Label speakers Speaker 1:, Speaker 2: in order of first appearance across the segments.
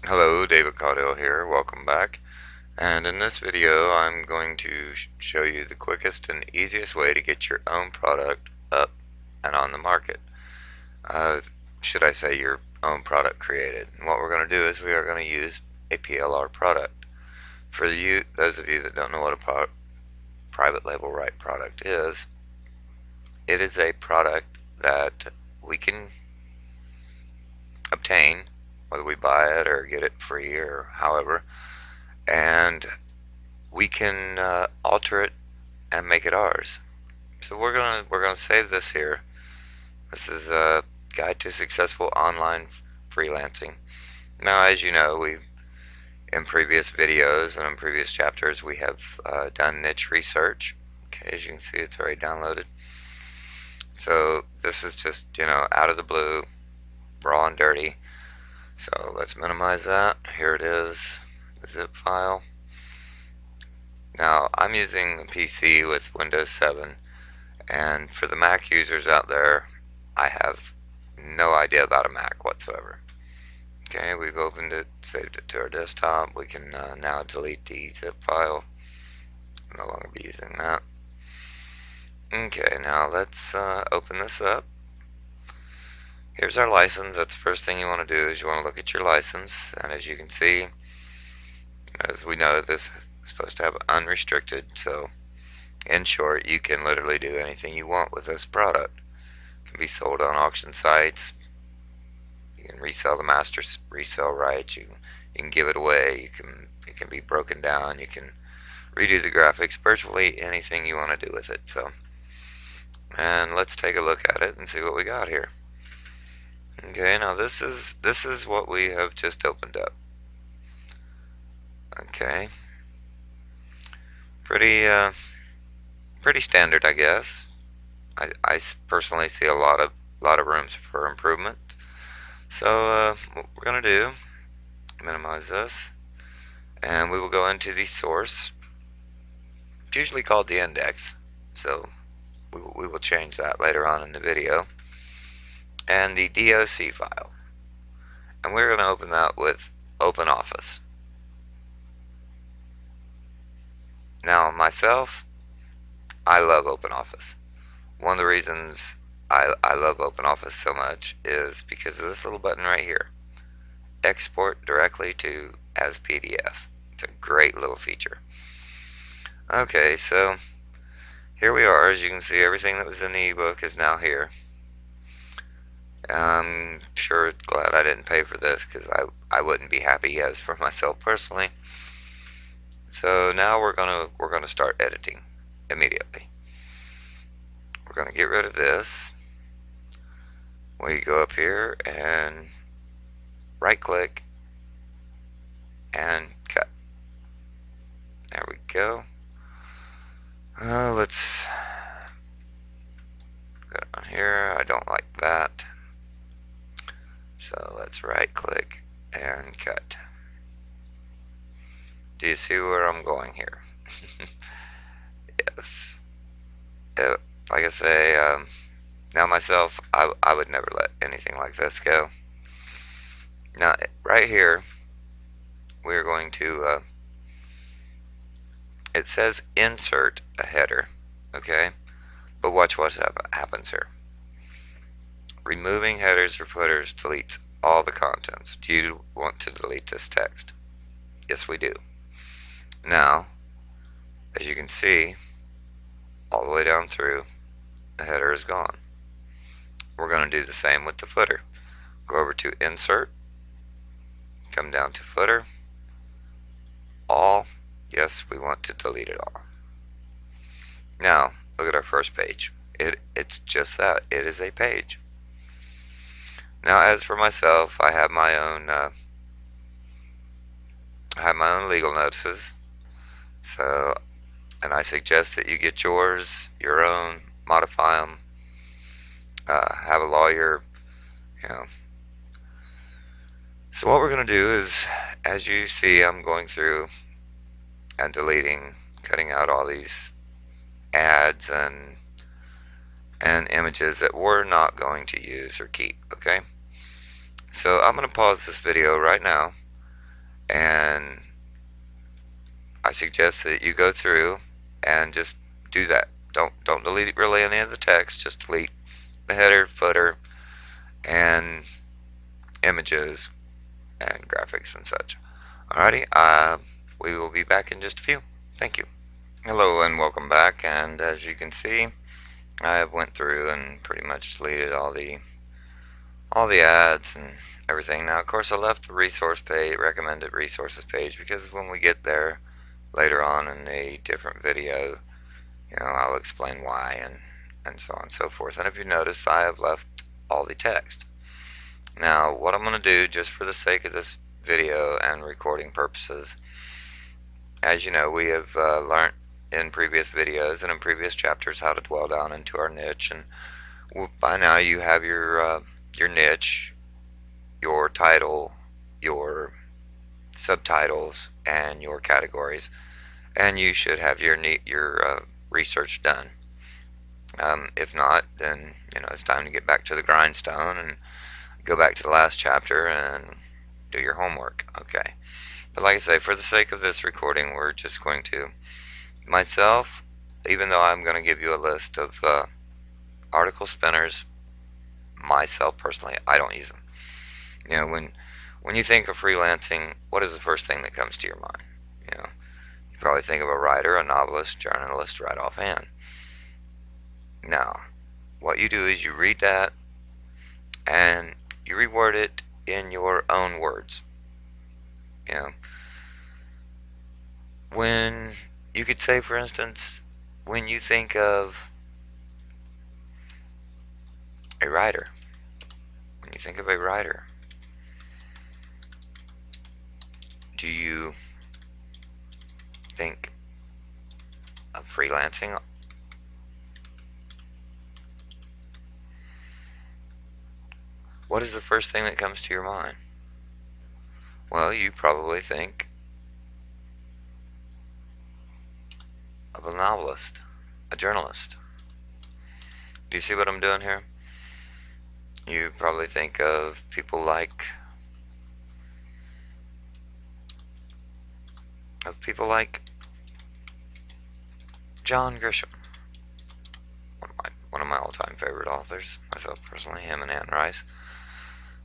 Speaker 1: Hello, David Caudill here. Welcome back. And in this video, I'm going to show you the quickest and easiest way to get your own product up and on the market. Uh, should I say your own product created? And what we're going to do is we are going to use a PLR product. For those of you that don't know what a private label right product is, it is a product that we can obtain, whether we buy it or get it free or however, and we can alter it and make it ours. So we're gonna save this here. This is a guide to successful online freelancing. Now, as you know, we in previous videos and in previous chapters we have done niche research. Okay, as you can see, it's already downloaded. So this is just out of the blue, raw and dirty. So let's minimize that. Here it is, the zip file. Now I'm using a PC with Windows 7, and for the Mac users out there, I have no idea about a Mac whatsoever. Okay, we've opened it, saved it to our desktop. We can now delete the zip file. I'll no longer be using that. Okay, now let's open this up. Here's our license. That's the first thing you want to do is you want to look at your license, and as you can see, as we know, this is supposed to have unrestricted. So in short, you can literally do anything you want with this product. It can be sold on auction sites. You can resell the master resale rights. You can give it away. It can be broken down. You can redo the graphics. Virtually anything you want to do with it. So, and let's take a look at it and see what we got here. Okay, now this is what we have just opened up. Okay, pretty standard, I guess. I personally see a lot of rooms for improvement. So what we're gonna do, minimize this, and we will go into the source. It's usually called the index, so we will change that later on in the video. And the DOC file, and we're going to open that with OpenOffice. Now myself, I love OpenOffice. One of the reasons I love OpenOffice so much is because of this little button right here, export directly to as PDF. It's a great little feature. Okay, so here we are. As you can see, everything that was in the ebook is now here. I'm sure glad I didn't pay for this, because I wouldn't be happy as for myself personally. So now we're gonna start editing immediately. We're gonna get rid of this. We go up here and right click and cut. There we go. Let's go on here. I don't like that. So let's right click and cut. Do you see where I'm going here? Yes. Like I say, now myself, I would never let anything like this go. Now right here, we're going to, it says insert a header, okay? But watch what happens here. Removing headers or footers deletes all the contents. Do you want to delete this text? Yes, we do. Now, as you can see, all the way down through, the header is gone. We're going to do the same with the footer. Go over to Insert, come down to Footer, All. Yes, we want to delete it all. Now, look at our first page. It's just that. It is a page. Now, as for myself, I have my own legal notices. So, and I suggest that you get your own, modify them, have a lawyer, you know. So what we're going to do is, as you see, I'm going through and deleting, cutting out all these ads and images that we're not going to use or keep, okay? So I'm going to pause this video right now, And I suggest that you go through and just do that. Don't delete really any of the text. Just delete the header, footer, and images and graphics and such. Alrighty, we will be back in just a few. Thank you. Hello and welcome back. And as you can see, I have went through and pretty much deleted all the ads and everything. Now, of course, I left the resource page, recommended resources page, because when we get there later on in a different video, I'll explain why and so on and so forth. And if you notice, I have left all the text. Now, what I'm going to do, just for the sake of this video and recording purposes, as you know, we have learned in previous videos and in previous chapters how to dwell down into our niche, and by now you have your niche, your title, your subtitles, and your categories, and you should have your research done. If not, then it's time to get back to the grindstone and go back to the last chapter and do your homework. Okay, but like I say, for the sake of this recording, we're just going to myself, even though I'm going to give you a list of article spinners, myself personally, I don't use them. When you think of freelancing, what is the first thing that comes to your mind? You probably think of a writer, a novelist, journalist right offhand. Now, what you do is you read that and you reword it in your own words. When you could say, for instance, when you think of a writer, do you think of freelancing? What is the first thing that comes to your mind? Well, you probably think of a novelist, a journalist. Do you see what I'm doing here? You probably think of people like John Grisham, one of my all-time favorite authors, myself personally, him and Anne Rice.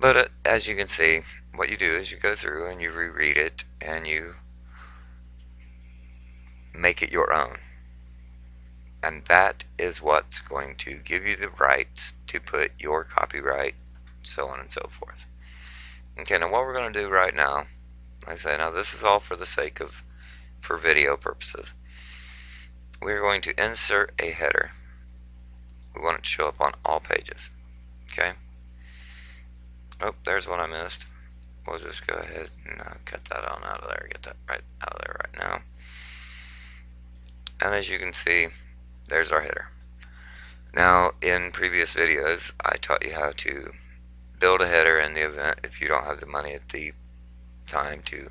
Speaker 1: But as you can see, what you do is you go through and you reread it and you make it your own. And that is what's going to give you the right to put your copyright, so on and so forth. Okay, now what we're going to do right now, like I say, now this is all for the sake of, for video purposes. We're going to insert a header. We want it to show up on all pages. Okay? Oh, there's one I missed. We'll just go ahead and cut that on out of there. Get that right out of there right now. And as you can see, there's our header. Now, in previous videos, I taught you how to build a header in the event if you don't have the money at the time to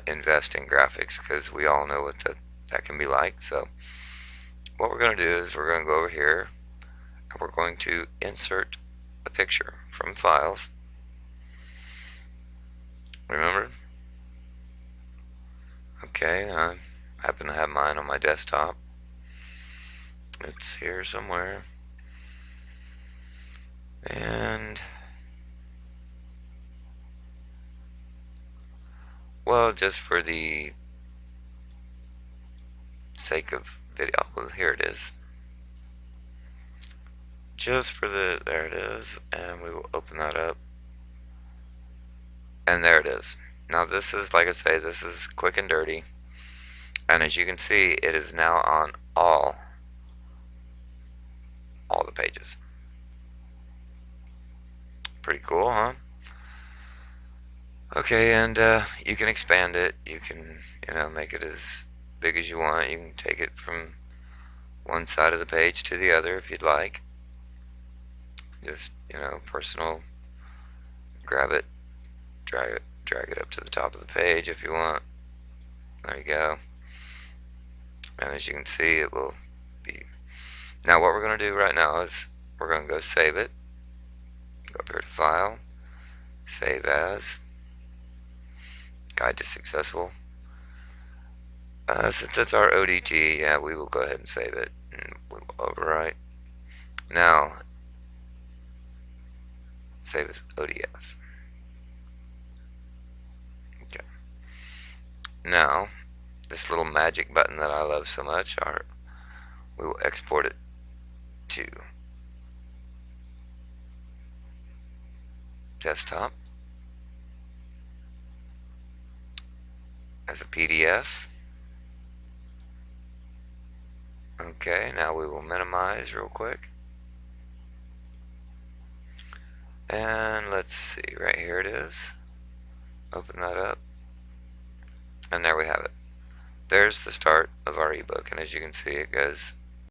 Speaker 1: invest in graphics, because we all know what that can be like. So what we're going to do is we're going to go over here and we're going to insert a picture from files. Remember? Okay, I happen to have mine on my desktop. It's here somewhere. And well, just for the sake of video, well, here it is. Just for there it is, and we will open that up. And there it is. Now this is, like I say, this is quick and dirty. And as you can see, it is now on all the pages. Pretty cool, huh? Okay, and you can expand it. You can, make it as big as you want. You can take it from one side of the page to the other if you'd like. Just, personal, grab it, drag it up to the top of the page if you want. There you go. And as you can see, it will be. Now what we're going to do right now is we're going to go save it. Go up here to File, Save As. Guide to successful. Since it's our ODT, yeah, we will go ahead and save it. And we will overwrite. Now, save as ODF. Okay. Now, this little magic button that I love so much, we will export it to desktop as a PDF. Okay, now we will minimize real quick. And let's see, right here it is. Open that up. And there we have it. There's the start of our ebook, and as you can see, it goes